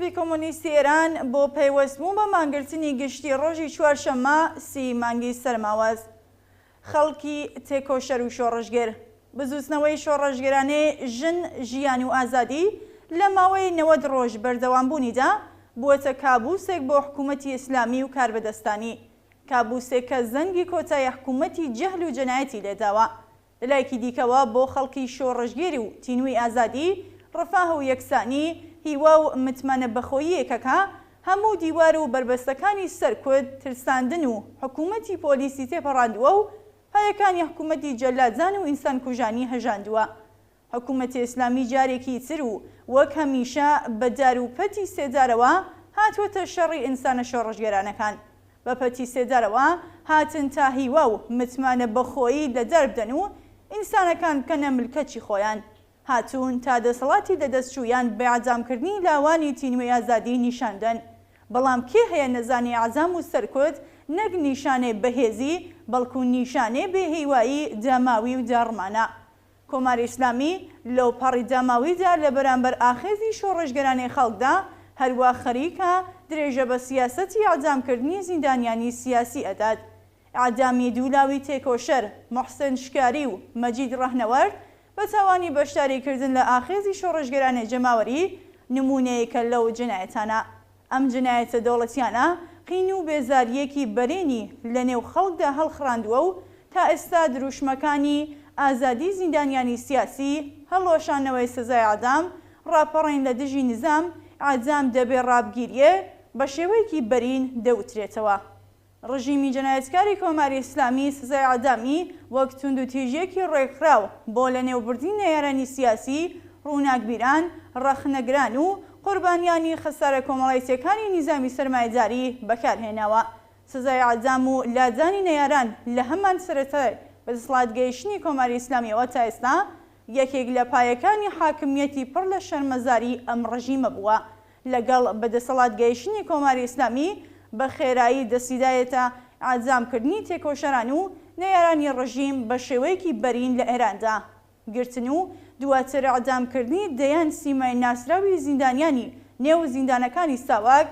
گروپی کۆمۆنیستی ئێران بۆ پەیوەستبوون بە مانگرتنی گشتی ڕۆژی چوارشەممە 30 مانگی سەرماوەز خەڵکی تێکۆشەر و شۆڕژگەر بزوستنەوەی شۆڕژگەرانەی ژن ژیان و ئازادی لە ماوەی 90 ڕۆژ بەردەوامبوونیدا بووەتە کابوسێک بۆ حکوومەتی ئیسلامی و کاربەدەستانی کابوسێک کە زەنگی کۆتایی حکوومەتی جەهل و جەنایەتی لێداوە لەلایەکی دیکەوە بۆ خەڵکی شۆڕژگێری و تینووی ئازادی ڕەفاه و یەکسانی هیوا و متمانە بەخۆییەکەکە هەموو دیوار و بربەستەکانی سەرکورد ترساندن و حکوومەتی پۆلیسی تێپەڕاندووە و پایەکانی حکوومەتی جەلادزان و ئینسان کوژانی هەژاندووە. حکوومەتی ئیسلامی جارێکی تر و وەک هەمیشە بە داروپەتی سێدارەوە هاتووەتە شەڕی ئینسانە شۆڕژگەرانەکان بە پەتی سێدارەوە هاتن تا هیوا و متمانە بەخۆیی لە دەربدەن و ئینسانەکان بکەنە ملکەچی خۆیان هاتوون تا دەسەڵاتی لەدەستچوویان بە عەجامکردنی لاوانی تینووی ئازادی نیشاندن بەڵام کێ هەیە نەزانی عەجام و سەرکوت نەک نیشانێ بەهێزی بەڵکو نیشانێ بێهیوایی داماوی و داڕمانە. کۆماری ئیسلامی لەو پەڕی داماویدا لە بەرامبەر ئاخێزی شۆڕژگەرانی خەڵکدا هەروە خەریکە درێژە بە سیاسەتی عەجامکردنی زیندانیانی سیاسی ئەدات. ئەعدامی دوولاوی تێکۆشەر موحسن شکاری و مەجید ڕەهنەوەرد بە تاوانی بەشداریکردن لە ئاخێزی شۆڕژگەرانی جەماوەری نمونەیەکە لەو جنایەتانە. ئەم جنایەتە دەوڵەتیانە قین و بێزاریەکی بەرێنی لە نێو خەڵکدا هەڵخراندووە و تا ئێستا دروشمەکانی ئازادی زیندانیانی سیاسی هەڵۆشانەوەی سزای ئەعدام ڕاپەڕین لە دژی نزام ئەعدام دەبێ ڕابگیریە بە شێوەیەکی بەرین دەوترێتەوە. ڕژیمی جەنایەتکاری کۆماری ئیسلامی سزای ئەعدامی وەک توندوتیژیەکی ڕێکخراو بۆ لە نێوبردنی نەیارانی سیاسی ڕووناکبیران ڕەخنەگران و قوربانیانی خەسارە کۆمەڵایەتیەکانی نیزامی سەرمایەداری بەکارهێناوە. سزای ئەعدام و لادانی نەیاران لە هەمان سەرەتای بەدەسەڵاتگەیشتنی کۆماری ئیسلامیەوە تا ئێستا یەکێک لە پایەکانی حاکمیەتی پڕ لە شەرمەزاری ئەم ڕژیمە بووە. لەگەڵ بەدەسەڵاتگەیشتنی کۆماری ئیسلامی بە خێرایی دەستیدایەتە ئەعجامکردنی تێکۆشەران و نەیارانی ڕژیم بە شێوەیەکی بەرین لە ئێراندا گرتن و دواتر ئەعدامکردنی دەیان سیمای ناسراوی زیندانیانی نێو زیندانەکانی ساواک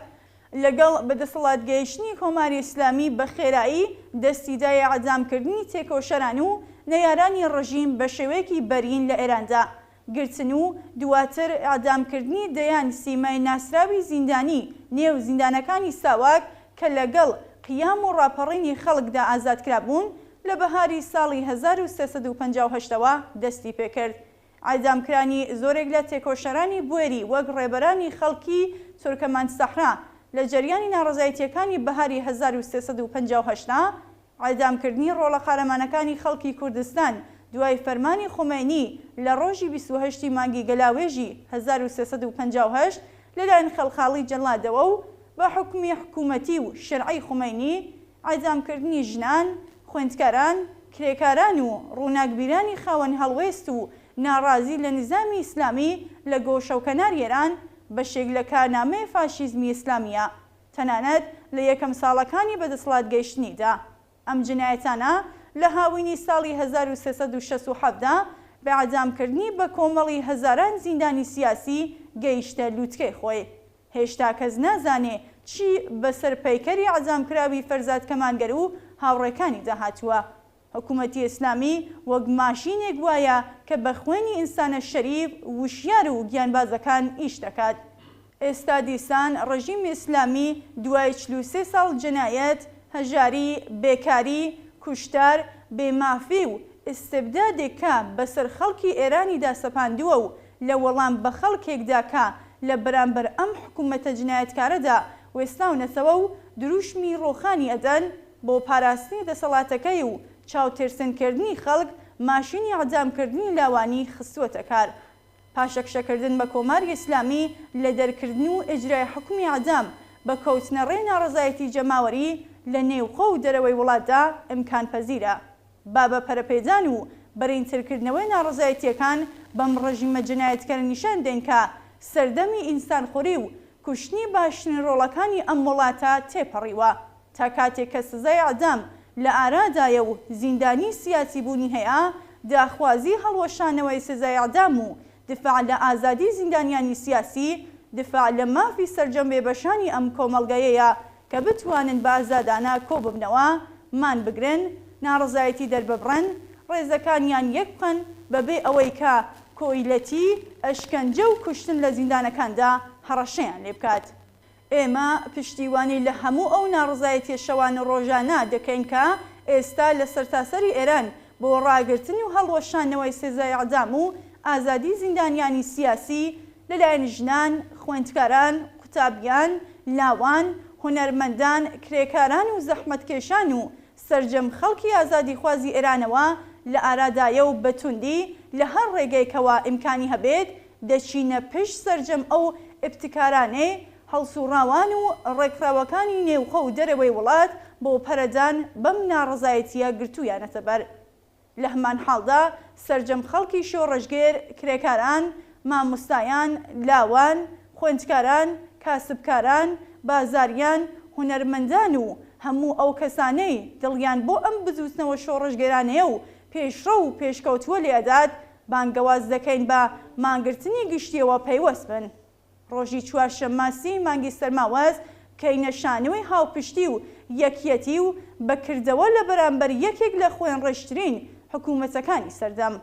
لەگەڵ بەدەسەڵاتگەیشتنی کۆماری ئیسلامی بە خێرایی دەستیدای ئەعدامکردنی تێکۆشەران و نەیارانی ڕژیم بە شێوەیەکی بەرین لە ئێراندا گرتن و دواتر ئەعدامکردنی دەیان سیمای ناسراوی زیندانی نێو زیندانەکانی ساواک کە لەگەڵ قیام و ڕاپەڕینی خەڵکدا ئازادکرابوون لە بەهاری ساڵی 1358ەوە دەستی پێکرد. ئەعدامکرانی زۆرێک لە تێکۆشەرانی بوێری وەک ڕێبەرانی خەڵکی تورکەمان سەحرا لە جەریانی ناڕەزایەتیەکانی بەهاری 1358 ئەعدامکردنی ڕۆڵە قارەمانەکانی خەڵکی کوردستان دوای فەرمانی خومینی لە ڕۆژی 28 مانگی گەلاوێژی 1358 لەلایەن خەڵخاڵی جەڵادەوە و بە حکمی حکوومەتی و شەرعی خومینی ئەعدامکردنی ژنان، خوێندکاران، کرێکاران و ڕووناکبیرانی خاوەن هەڵوێست و ناڕازی لە نظامی ئیسلامی لە گۆشەوکەنار ئێران بەشێک لە کارنامەی فاشیزمی ئیسلامیە تەنانەت لە یەکەم ساڵەکانی بەدەسەڵاتگەیشتنیدا. ئەم جنایەتانە لە هاوینی ساڵی 1367 بە ئەعدامکردنی بە کۆمەڵی هەزاران زیندانی سیاسی گەیشتە لووتکەی خۆی. هێشتا کەس نازانێ چی بەسەر پەیکەری ئەعدامکراوی فەرزاد کەمانگەر و هاوڕێکانی داهاتووە. حکوومەتی ئیسلامی وەک ماشینێک وایە کە بە خوێنی ئینسانە شەریف وشیار و گیانبازەکان ئیش دەکات. ئێستا دیسان ڕژیمی ئیسلامی دوای 43 ساڵ جەنایەت، هەژاری، بێکاری، کوشتار، بێمافی و ئستبدادێکە بەسەر خەڵکی ئێرانیدا سەپاندووە و لە وەڵام بە خەڵکێکدا کە لە بەرامبەر ئەم حکوومەتە جنایەتکارەدا وێستاونەتەوە و دروشمی ڕۆخانی ئەدەن بۆ پاراستنی دەسەڵاتەکەی و چاوتێرسنکردنی خەڵک ماشینی ئەعدامکردنی لاوانی خستووەتە کار. پاشەکشەکردن بە کۆماری ئیسلامی لە دەرکردن و ئیجرای حکومی ئەعدام بە کەوتنە ڕێ ناڕەزایەتی جەماوەری لە نێوخۆ و دەرەوەی وڵاتدا ئیمکان پەزیرە. با بە پەرەپێدان و بەرینترکردنەوەی ناڕەزایەتیەکان بەم ڕژیمە جنایەتکار نیشان دێن کە سەردەمی ئینسانخۆری و کوشتنی باشترین ڕۆڵەکانی ئەم وڵاتە تێپەڕیوە تا کاتێک کە سزای ئەعدام لە ئارادایە و زیندانی سیاسی بوونی هەیە داخوازی هەڵوەشانەوەی سزای ئەعدام و دفاع لە ئازادی زیندانیانی سیاسی دفاع لە مافی سەرجەم بێبەشانی ئەم کۆمەڵگەیەیە کە بتوانن بە ئازادانە کۆ ببنەوە، مان بگرن، ناڕزایەتی دەرببڕن، ڕێزەکانیان یەک بکەن بەبێ ئەوەی کە کۆیلەتی، ئەشکەنجە و کوشتن لە زیندانەکاندا هەڕەشەیان لێ بکات. ئێمە پشتیوانی لە هەموو ئەو ناڕزایەتی شەوان ڕۆژانە دەکەین کە ئێستا لە سەرتاسەری ئێران بۆ ڕاگرتن و هەڵوەشانەوەی سزای ئەعدام و ئازادی زیندانیانی سیاسی لەلایەن ژنان، خوێندکاران، قوتابیان، لاوان، هونەرمەندان، کرێکاران و زەحمەتکێشان و سەرجەم خەڵکی ئازادی خوازی ئێرانەوە لە ئارادایە و بەتوندی لە هەر ڕێگەیەکەوە ئیمکانی هەبێت دەچینە پشت سەرجەم ئەو ئیبتیکارانەی هەڵسوڕاوان و ڕێکخراوەکانی نێوخۆ و دەرەوەی وڵات بۆ پەرەدان بەم ناڕزایەتیە گرتوویانەتە بەر. لە هەمان حاڵدا سەرجەم خەڵکی شۆڕەژگێر، کرێکاران، مامۆستایان، لاوان، خوێندکاران، کاسبکاران، بازاریان، هونەرمەندان و هەموو ئەو کەسانەی دڵیان بۆ ئەم بزوتنەوە شۆڕەژگێرانەیە و پێشڕە و پێشکەوتووە لێدات بانگەواز دەکەین بە مانگرتنی گشتیەوە پەیوەست بن. ڕۆژی چوارشەممە مانگی سەرماوەز کەینەشانەوەی هاوپشتی و یەکیەتی و بەکردەوە لە بەرامبەر یەکێک لە خوێن ڕێژترین حکوومەتەکانی سەردەم.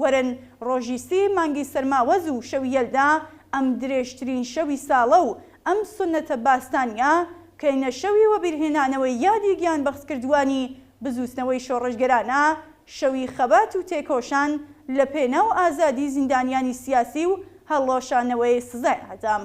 وەرن ڕۆژی مانگی سەرماوەز و شەوی یەلدا ئەم درێژترین شەوی ساڵە و ئەم سونەتە باستانیا کەینە شەوی وەبیرهێنانەوەی یادی گیان بەخسکردوانی بزوتنەوەی شۆڕەژگەرانە، شەوی خەبات و تێکۆشان لە پێناو ئازادی زیندانیانی سیاسی و هەڵۆشانەوەی سزای ئەعدام.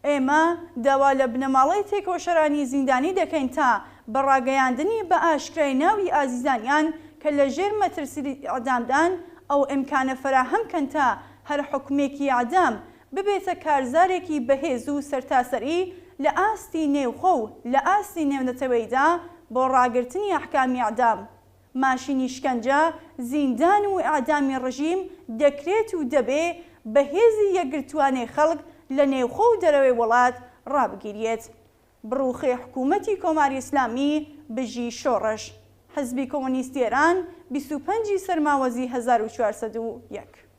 ئێمە داوا لە بنەماڵەی تێکۆشەرانی زیندانی دەکەین تا بەڕاگەیاندنی بە ئاشکرای ناوی ئازیزانیان کە لە ژێر مەترسی ئەعدامدان ئەو ئیمکانە فراهەمکەن تا هەر حکومێکی ئەعدام ببێتە کارزارێکی بەهێز و سەرتاسەری لە ئاستی نێوخۆ و لە ئاستی نێونەتەوەیدا بۆ ڕاگرتنی ئەحکامی ئەعدام. ماشینی شکەنجە، زیندان و ئەعدامی ڕژیم دەکرێت و دەبێ بەهێزی یەکگرتوانەی خەڵک لە نێوخۆ و دەرەوەی وڵات ڕابگیرێت. بڕوخی حکوومەتی کۆماری ئیسلامی بژی شۆڕش. حزبی کۆمۆنیستی ئێران 25 سەرماوەزی 1401.